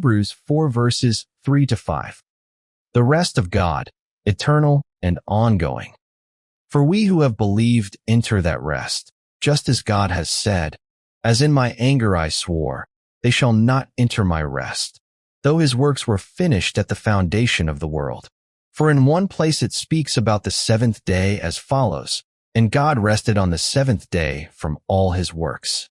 Hebrews 4 verses 3 to 5. The rest of God, eternal and ongoing. For we who have believed enter that rest, just as God has said, "As in my anger I swore, they shall not enter my rest," though his works were finished at the foundation of the world. For in one place it speaks about the seventh day as follows, "And God rested on the seventh day from all his works."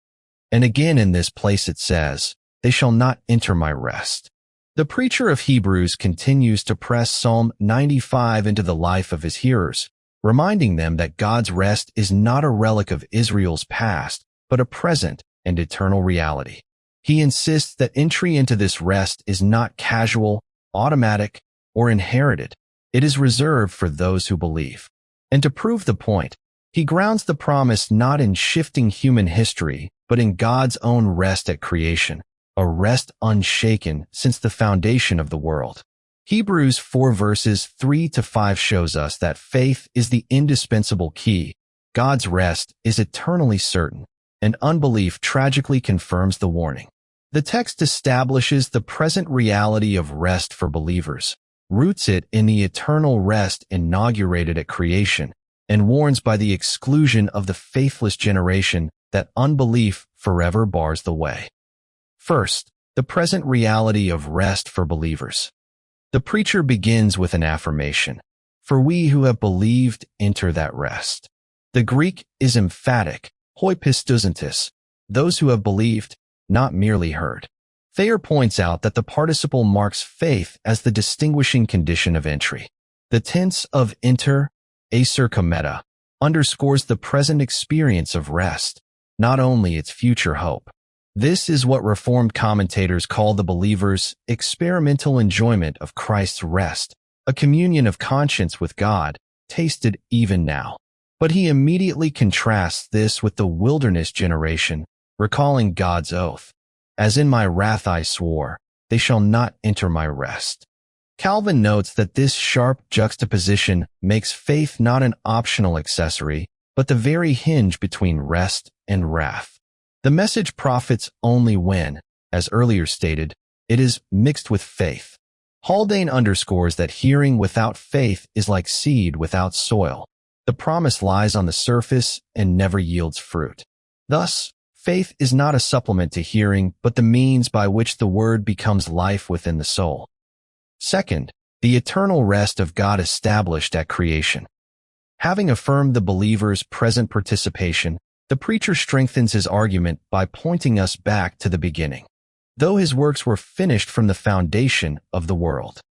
And again in this place it says, "They shall not enter my rest." The preacher of Hebrews continues to press Psalm 95 into the life of his hearers, reminding them that God's rest is not a relic of Israel's past, but a present and eternal reality. He insists that entry into this rest is not casual, automatic, or inherited. It is reserved for those who believe. And to prove the point, he grounds the promise not in shifting human history, but in God's own rest at creation, a rest unshaken since the foundation of the world. Hebrews 4 verses 3 to 5 shows us that faith is the indispensable key. God's rest is eternally certain, and unbelief tragically confirms the warning. The text establishes the present reality of rest for believers, roots it in the eternal rest inaugurated at creation, and warns by the exclusion of the faithless generation that unbelief forever bars the way. First, the present reality of rest for believers. The preacher begins with an affirmation, "For we who have believed enter that rest." The Greek is emphatic, hoi pistouzantis, those who have believed, not merely heard. Thayer points out that the participle marks faith as the distinguishing condition of entry. The tense of enter, acer kometa, underscores the present experience of rest, not only its future hope. This is what Reformed commentators call the believer's experimental enjoyment of Christ's rest, a communion of conscience with God, tasted even now. But he immediately contrasts this with the wilderness generation, recalling God's oath, "As in my wrath I swore, they shall not enter my rest." Calvin notes that this sharp juxtaposition makes faith not an optional accessory, but the very hinge between rest and wrath. The message profits only when, as earlier stated, it is mixed with faith. Haldane underscores that hearing without faith is like seed without soil. The promise lies on the surface and never yields fruit. Thus, faith is not a supplement to hearing, but the means by which the word becomes life within the soul. Second, the eternal rest of God established at creation. Having affirmed the believer's present participation, the preacher strengthens his argument by pointing us back to the beginning. Though his works were finished from the foundation of the world,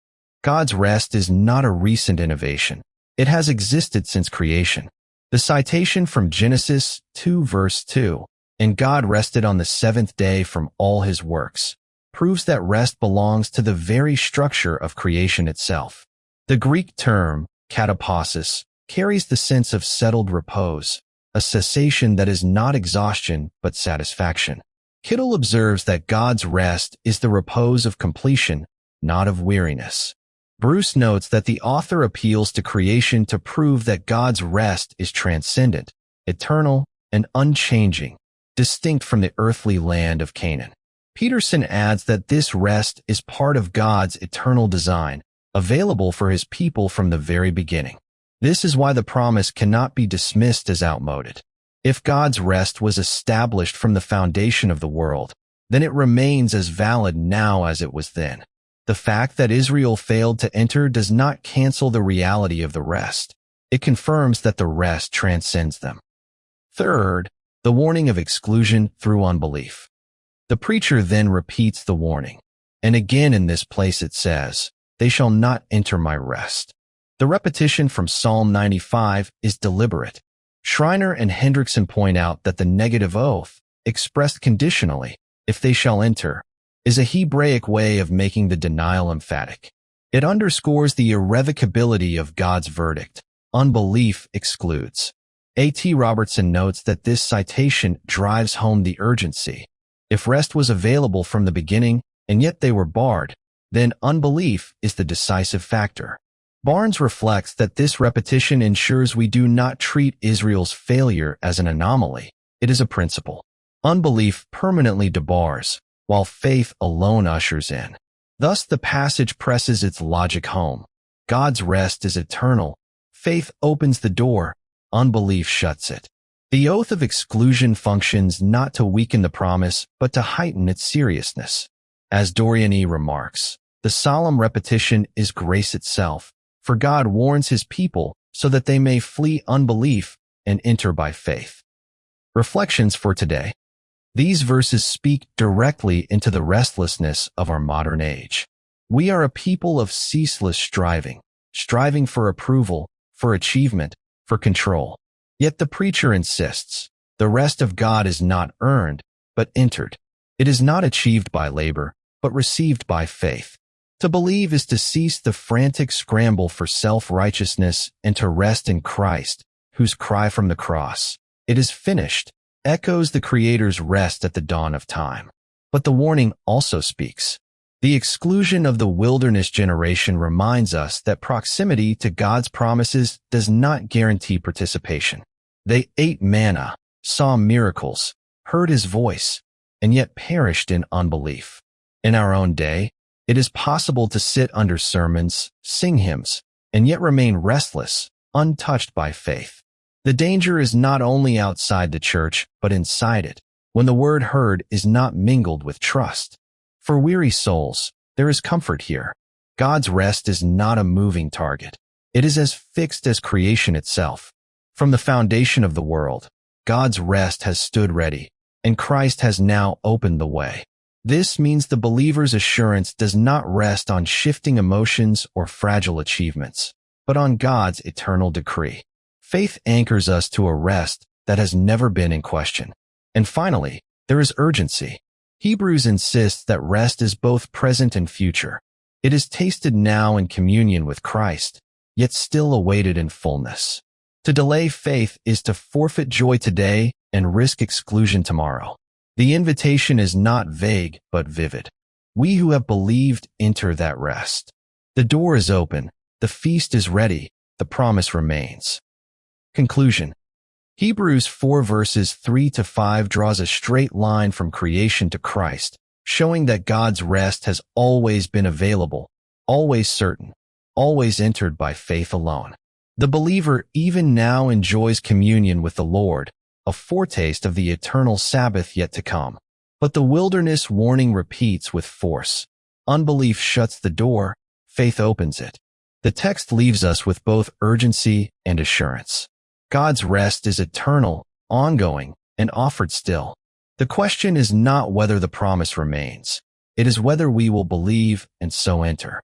God's rest is not a recent innovation. It has existed since creation. The citation from Genesis 2 verse 2, "And God rested on the seventh day from all his works," proves that rest belongs to the very structure of creation itself. The Greek term, kataposis, carries the sense of settled repose, a cessation that is not exhaustion but satisfaction. Kittle observes that God's rest is the repose of completion, not of weariness. Bruce notes that the author appeals to creation to prove that God's rest is transcendent, eternal, and unchanging, distinct from the earthly land of Canaan. Peterson adds that this rest is part of God's eternal design, available for his people from the very beginning. This is why the promise cannot be dismissed as outmoded. If God's rest was established from the foundation of the world, then it remains as valid now as it was then. The fact that Israel failed to enter does not cancel the reality of the rest. It confirms that the rest transcends them. Third, the warning of exclusion through unbelief. The preacher then repeats the warning. And again in this place it says, "They shall not enter my rest." The repetition from Psalm 95 is deliberate. Schreiner and Hendrickson point out that the negative oath, expressed conditionally, "if they shall enter," is a Hebraic way of making the denial emphatic. It underscores the irrevocability of God's verdict. Unbelief excludes. A.T. Robertson notes that this citation drives home the urgency. If rest was available from the beginning, and yet they were barred, then unbelief is the decisive factor. Barnes reflects that this repetition ensures we do not treat Israel's failure as an anomaly. It is a principle. Unbelief permanently debars, while faith alone ushers in. Thus, the passage presses its logic home. God's rest is eternal. Faith opens the door. Unbelief shuts it. The oath of exclusion functions not to weaken the promise, but to heighten its seriousness. As Dorian E. remarks, the solemn repetition is grace itself, for God warns his people so that they may flee unbelief and enter by faith. Reflections for today. These verses speak directly into the restlessness of our modern age. We are a people of ceaseless striving for approval, for achievement, for control. Yet the preacher insists, the rest of God is not earned, but entered. It is not achieved by labor, but received by faith. To believe is to cease the frantic scramble for self-righteousness and to rest in Christ, whose cry from the cross, "It is finished," echoes the Creator's rest at the dawn of time. But the warning also speaks. The exclusion of the wilderness generation reminds us that proximity to God's promises does not guarantee participation. They ate manna, saw miracles, heard his voice, and yet perished in unbelief. In our own day, it is possible to sit under sermons, sing hymns, and yet remain restless, untouched by faith. The danger is not only outside the church, but inside it, when the word heard is not mingled with trust. For weary souls, there is comfort here. God's rest is not a moving target. It is as fixed as creation itself. From the foundation of the world, God's rest has stood ready, and Christ has now opened the way. This means the believer's assurance does not rest on shifting emotions or fragile achievements, but on God's eternal decree. Faith anchors us to a rest that has never been in question. And finally, there is urgency. Hebrews insists that rest is both present and future. It is tasted now in communion with Christ, yet still awaited in fullness. To delay faith is to forfeit joy today and risk exclusion tomorrow. The invitation is not vague, but vivid. We who have believed enter that rest. The door is open, the feast is ready, the promise remains. Conclusion. Hebrews 4 verses 3-5 draws a straight line from creation to Christ, showing that God's rest has always been available, always certain, always entered by faith alone. The believer even now enjoys communion with the Lord, a foretaste of the eternal Sabbath yet to come. But the wilderness warning repeats with force. Unbelief shuts the door, faith opens it. The text leaves us with both urgency and assurance. God's rest is eternal, ongoing, and offered still. The question is not whether the promise remains. It is whether we will believe and so enter.